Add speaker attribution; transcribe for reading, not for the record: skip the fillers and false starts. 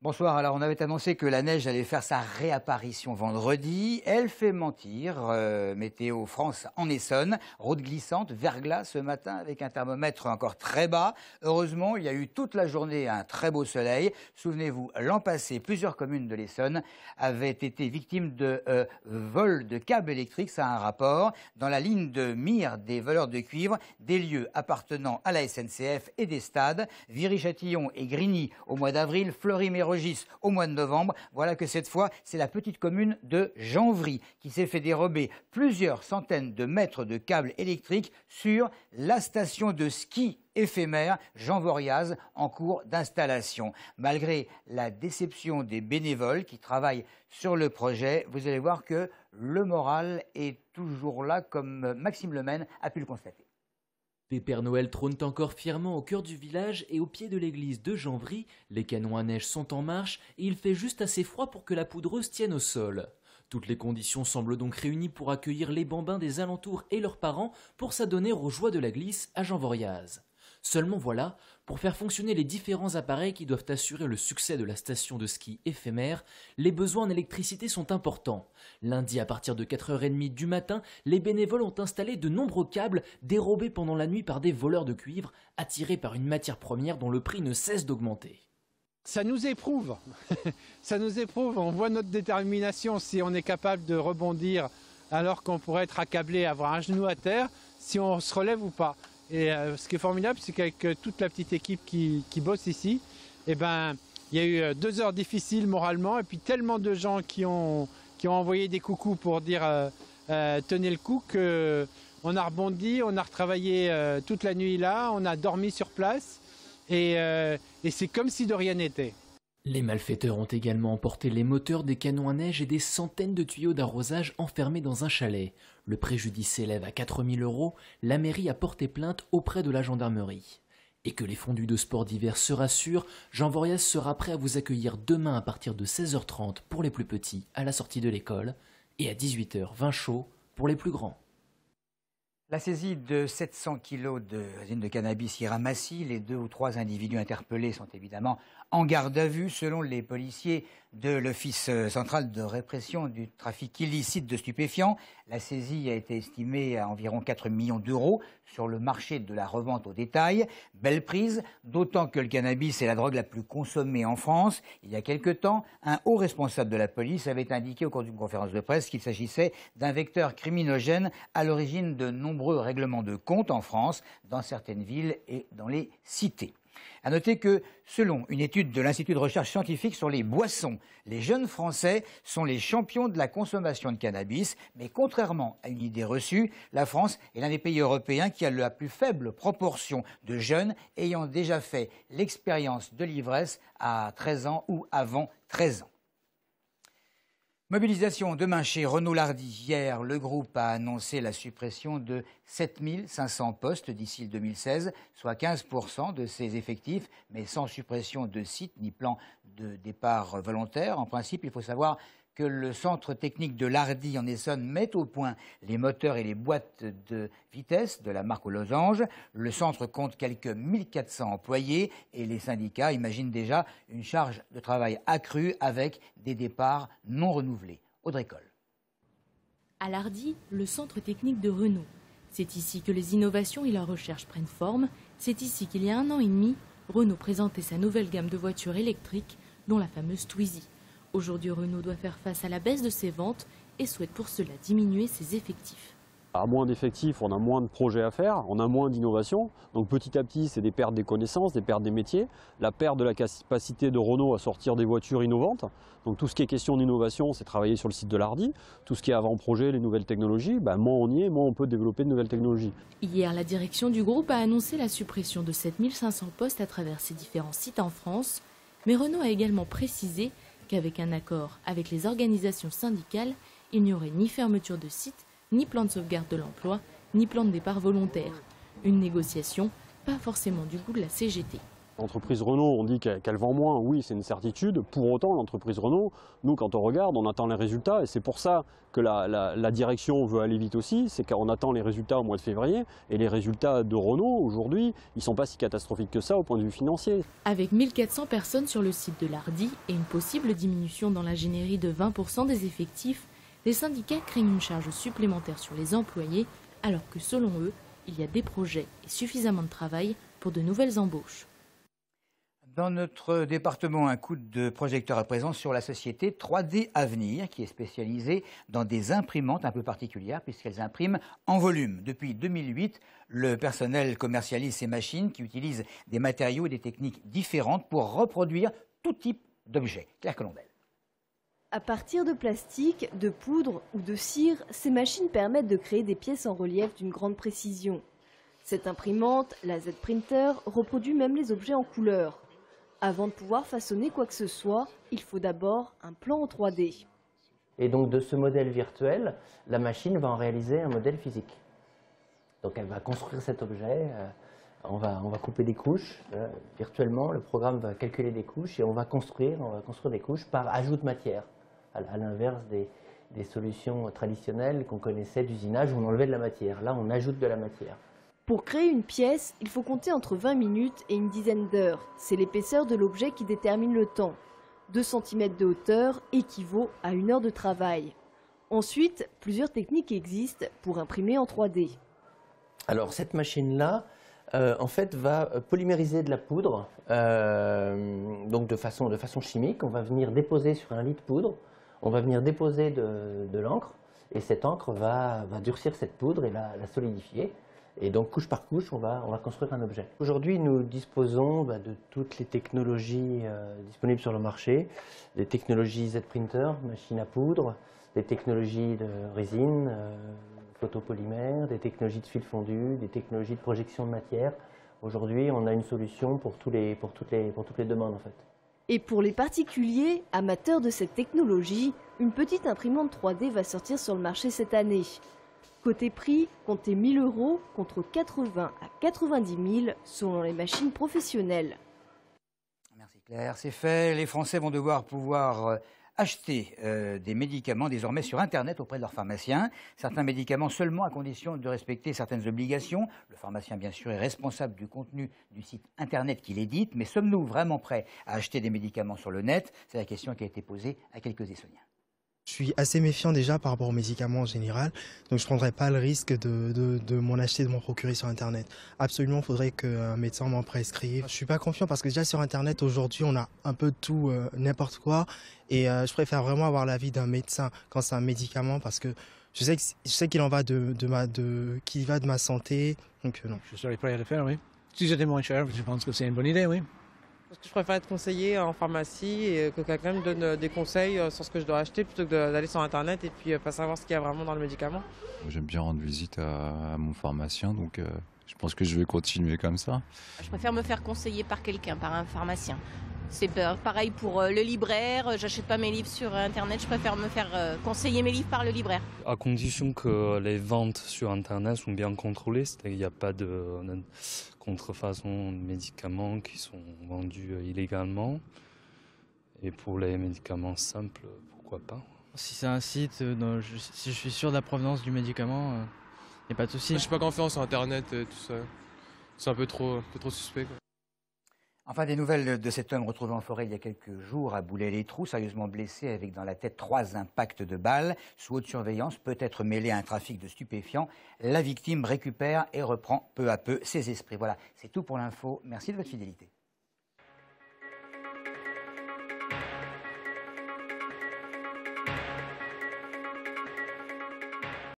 Speaker 1: Bonsoir. Alors, on avait annoncé que la neige allait faire sa réapparition vendredi. Elle fait mentir. Météo France en Essonne. Route glissante, verglas ce matin avec un thermomètre encore très bas. Heureusement, il y a eu toute la journée un très beau soleil. Souvenez-vous, l'an passé, plusieurs communes de l'Essonne avaient été victimes de vols de câbles électriques. Ça a un rapport. Dans la ligne de mire des voleurs de cuivre, des lieux appartenant à la SNCF et des stades, Viry-Châtillon et Grigny au mois d'avril, Fleury-Mérogis au mois de novembre. Voilà que cette fois, c'est la petite commune de Janvry qui s'est fait dérober plusieurs centaines de mètres de câbles électriques sur la station de ski éphémère Jean Voriaz en cours d'installation. Malgré la déception des bénévoles qui travaillent sur le projet, vous allez voir que le moral est toujours là, comme Maxime Lemaine a pu le constater.
Speaker 2: Les Pères Noël trônent encore fièrement au cœur du village et au pied de l'église de Janvry. Les canons à neige sont en marche et il fait juste assez froid pour que la poudreuse tienne au sol. Toutes les conditions semblent donc réunies pour accueillir les bambins des alentours et leurs parents pour s'adonner aux joies de la glisse à Jean Voriaz. Seulement voilà, pour faire fonctionner les différents appareils qui doivent assurer le succès de la station de ski éphémère, les besoins en électricité sont importants. Lundi, à partir de 4h30 du matin, les bénévoles ont installé de nombreux câbles dérobés pendant la nuit par des voleurs de cuivre, attirés par une matière première dont le prix ne cesse d'augmenter.
Speaker 3: Ça nous éprouve, ça nous éprouve, on voit notre détermination si on est capable de rebondir alors qu'on pourrait être accablé, avoir un genou à terre, si on se relève ou pas. Et ce qui est formidable, c'est qu'avec toute la petite équipe qui bosse ici, eh ben, il y a eu 2 heures difficiles moralement et puis tellement de gens qui ont envoyé des coucous pour dire tenez le coup, qu'on a rebondi, on a retravaillé toute la nuit là, on a dormi sur place et c'est comme si de rien n'était.
Speaker 2: Les malfaiteurs ont également emporté les moteurs des canons à neige et des centaines de tuyaux d'arrosage enfermés dans un chalet. Le préjudice s'élève à 4 000 €. La mairie a porté plainte auprès de la gendarmerie. Et que les fondus de sport d'hiver se rassurent, Jean Voriaz sera prêt à vous accueillir demain à partir de 16h30 pour les plus petits à la sortie de l'école et à 18h vin chaud pour les plus grands.
Speaker 1: La saisie de 700 kg de résine de cannabis ira Massy. Les 2 ou 3 individus interpellés sont évidemment en garde à vue. Selon les policiers de l'Office central de répression du trafic illicite de stupéfiants, la saisie a été estimée à environ 4 millions d'euros sur le marché de la revente au détail. Belle prise, d'autant que le cannabis est la drogue la plus consommée en France. Il y a quelque temps, un haut responsable de la police avait indiqué au cours d'une conférence de presse qu'il s'agissait d'un vecteur criminogène à l'origine de nombreux règlements de compte en France, dans certaines villes et dans les cités. À noter que, selon une étude de l'Institut de recherche scientifique sur les boissons, les jeunes Français sont les champions de la consommation de cannabis. Mais contrairement à une idée reçue, la France est l'un des pays européens qui a la plus faible proportion de jeunes ayant déjà fait l'expérience de l'ivresse à 13 ans ou avant 13 ans. Mobilisation demain chez Renault-Lardy. Hier, le groupe a annoncé la suppression de 7 500 postes d'ici le 2016, soit 15% de ses effectifs, mais sans suppression de site ni plan de départ volontaire. En principe, il faut savoir que le centre technique de Lardy en Essonne met au point les moteurs et les boîtes de vitesse de la marque aux losanges. Le centre compte quelques 1400 employés et les syndicats imaginent déjà une charge de travail accrue avec des départs non renouvelés. Audrey Coll.
Speaker 4: À Lardy, le centre technique de Renault. C'est ici que les innovations et la recherche prennent forme. C'est ici qu'il y a 1 an et demi, Renault présentait sa nouvelle gamme de voitures électriques, dont la fameuse Twizy. Aujourd'hui, Renault doit faire face à la baisse de ses ventes et souhaite pour cela diminuer ses effectifs.
Speaker 5: À moins d'effectifs, on a moins de projets à faire, on a moins d'innovation. Donc petit à petit, c'est des pertes des connaissances, des pertes des métiers, la perte de la capacité de Renault à sortir des voitures innovantes. Donc tout ce qui est question d'innovation, c'est travailler sur le site de Lardy. Tout ce qui est avant-projet, les nouvelles technologies, moins on y est, moins on peut développer de nouvelles technologies.
Speaker 4: Hier, la direction du groupe a annoncé la suppression de 7 500 postes à travers ses différents sites en France. Mais Renault a également précisé qu'avec un accord avec les organisations syndicales, il n'y aurait ni fermeture de site, ni plan de sauvegarde de l'emploi, ni plan de départ volontaire. Une négociation pas forcément du goût de la CGT.
Speaker 5: L'entreprise Renault, on dit qu'elle vend moins, oui, c'est une certitude. Pour autant, l'entreprise Renault, nous, quand on regarde, on attend les résultats. Et c'est pour ça que la direction veut aller vite aussi. C'est qu'on attend les résultats au mois de février. Et les résultats de Renault, aujourd'hui, ils ne sont pas si catastrophiques que ça au point de vue financier.
Speaker 4: Avec 1400 personnes sur le site de l'Hardy et une possible diminution dans l'ingénierie de 20% des effectifs, les syndicats craignent une charge supplémentaire sur les employés, alors que selon eux, il y a des projets et suffisamment de travail pour de nouvelles embauches.
Speaker 1: Dans notre département, un coup de projecteur à présent sur la société 3D Avenir, qui est spécialisée dans des imprimantes un peu particulières, puisqu'elles impriment en volume. Depuis 2008, le personnel commercialise ces machines qui utilisent des matériaux et des techniques différentes pour reproduire tout type d'objets. Claire Colombel.
Speaker 6: À partir de plastique, de poudre ou de cire, ces machines permettent de créer des pièces en relief d'une grande précision. Cette imprimante, la Z-Printer, reproduit même les objets en couleur. Avant de pouvoir façonner quoi que ce soit, il faut d'abord un plan en 3D.
Speaker 7: Et donc de ce modèle virtuel, la machine va en réaliser un modèle physique. Donc elle va construire cet objet, on va couper des couches. Virtuellement, le programme va calculer des couches et on va construire des couches par ajout de matière, à l'inverse des solutions traditionnelles qu'on connaissait d'usinage où on enlevait de la matière. Là, on ajoute de la matière.
Speaker 6: Pour créer une pièce, il faut compter entre 20 minutes et une dizaine d'heures. C'est l'épaisseur de l'objet qui détermine le temps. 2 cm de hauteur équivaut à 1 heure de travail. Ensuite, plusieurs techniques existent pour imprimer en 3D.
Speaker 7: Alors cette machine-là, en fait, va polymériser de la poudre, donc de façon chimique. On va venir déposer sur un lit de poudre, on va venir déposer de l'encre, et cette encre va durcir cette poudre et la solidifier. Et donc, couche par couche, on va construire un objet. Aujourd'hui, nous disposons de toutes les technologies disponibles sur le marché, des technologies Z-Printer, machine à poudre, des technologies de résine, photopolymère, des technologies de fil fondu, des technologies de projection de matière. Aujourd'hui, on a une solution pour toutes les demandes, en fait.
Speaker 6: Et pour les particuliers, amateurs de cette technologie, une petite imprimante 3D va sortir sur le marché cette année. Côté prix, comptez 1 000 € contre 80 à 90 000 selon les machines professionnelles.
Speaker 1: Merci Claire, c'est fait. Les Français vont devoir pouvoir acheter des médicaments désormais sur Internet auprès de leur pharmacien. Certains médicaments seulement à condition de respecter certaines obligations. Le pharmacien, bien sûr, est responsable du contenu du site Internet qu'il édite. Mais sommes-nous vraiment prêts à acheter des médicaments sur le net? C'est la question qui a été posée à quelques Essonniens.
Speaker 8: Je suis assez méfiant déjà par rapport aux médicaments en général, donc je ne prendrais pas le risque de m'en acheter, de m'en procurer sur Internet. Absolument, il faudrait qu'un médecin m'en prescrive. Je ne suis pas confiant parce que déjà sur Internet, aujourd'hui, on a un peu de tout, n'importe quoi, et je préfère vraiment avoir l'avis d'un médecin quand c'est un médicament parce que je sais qu'il en va qu'il va de ma santé, donc non.
Speaker 9: Je serais prêt à le faire, oui. Si c'était moins cher, je pense que c'est une bonne idée, oui.
Speaker 10: Parce que je préfère être conseillé en pharmacie et que quelqu'un me donne des conseils sur ce que je dois acheter plutôt que d'aller sur Internet et puis pas savoir ce qu'il y a vraiment dans le médicament.
Speaker 11: J'aime bien rendre visite à mon pharmacien, donc je pense que je vais continuer comme ça.
Speaker 12: Je préfère me faire conseiller par quelqu'un, par un pharmacien. C'est pareil pour le libraire, j'achète pas mes livres sur Internet, je préfère me faire conseiller mes livres par le libraire.
Speaker 13: À condition que les ventes sur Internet sont bien contrôlées, c'est-à-dire qu'il n'y a pas de contrefaçon de médicaments qui sont vendus illégalement. Et pour les médicaments simples, pourquoi pas.
Speaker 14: Si c'est un site, si je suis sûr de la provenance du médicament, il n'y a pas de souci.
Speaker 15: Je n'ai pas confiance en Internet et tout ça. C'est un peu trop suspect, quoi.
Speaker 1: Enfin, des nouvelles de cet homme retrouvé en forêt il y a quelques jours à Boulay-les-Trous, sérieusement blessé avec dans la tête 3 impacts de balles, sous haute surveillance, peut être mêlé à un trafic de stupéfiants. La victime récupère et reprend peu à peu ses esprits. Voilà, c'est tout pour l'info. Merci de votre fidélité.